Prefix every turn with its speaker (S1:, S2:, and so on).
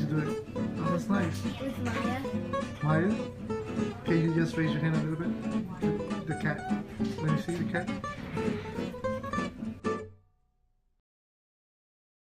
S1: you do it? Oh, that's nice.
S2: With Maya.
S1: Maya, can you just raise your hand a little bit? The cat. Let me see the cat.